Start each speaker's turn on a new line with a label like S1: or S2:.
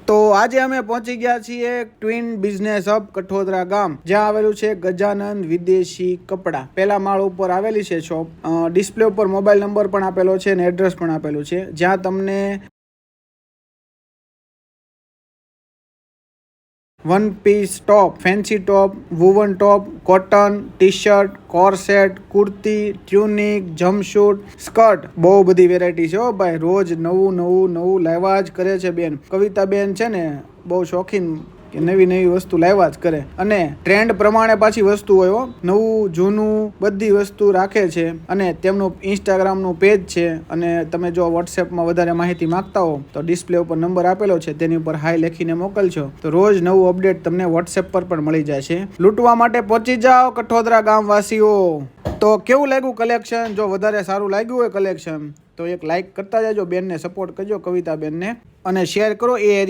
S1: તો આજે અમે પહોંચી ગયા છીએ ટ્વિન બિઝનેસ હબ કઠોદરા ગામ, જ્યાં આવેલું છે ગજાનંદ વિદેશી કપડા. પહેલા માળ ઉપર આવેલી છે શોપ. ડિસ્પ્લે ઉપર મોબાઈલ નંબર પણ આપેલો છે અને એડ્રેસ પણ આપેલું છે, જ્યાં તમને one piece top, fancy top, woven top, cotton, T shirt, corset, kurti, tunic, jumpsuit, skirt, બહુ બધી વેરાયટી છે ભાઈ. રોજ નવું લાવ્યા જ કરે છે બેન. કવિતા બેન છે ને બહુ શોખીન કે નવી વસ્તુ લાવ્યા જ કરે, અને ટ્રેન્ડ પ્રમાણે પાછી વસ્તુ હોય. નવું જૂનું બધી વસ્તુ રાખે છે, અને તેમનું ઇન્સ્ટાગ્રામનું પેજ છે. અને તમે જો વોટ્સએપમાં વધારે માહિતી માંગતા હો તો ડિસ્પ્લે ઉપર નંબર આપેલો છે, તેની ઉપર હાઈ લખીને મોકલશો તો રોજ નવું અપડેટ તમને વોટ્સએપ પર પણ મળી જશે. લૂંટવા માટે પહોંચી જાઓ કઠોદરા ગામવાસીઓ. તો કેવું લાગ્યું કલેક્શન? જો વધારે સારું લાગ્યું હોય કલેક્શન તો એક લાઈક કરતા જાજો, બેનને સપોર્ટ કરજો, કવિતા બેનને, અને શેર કરો એ એરિયા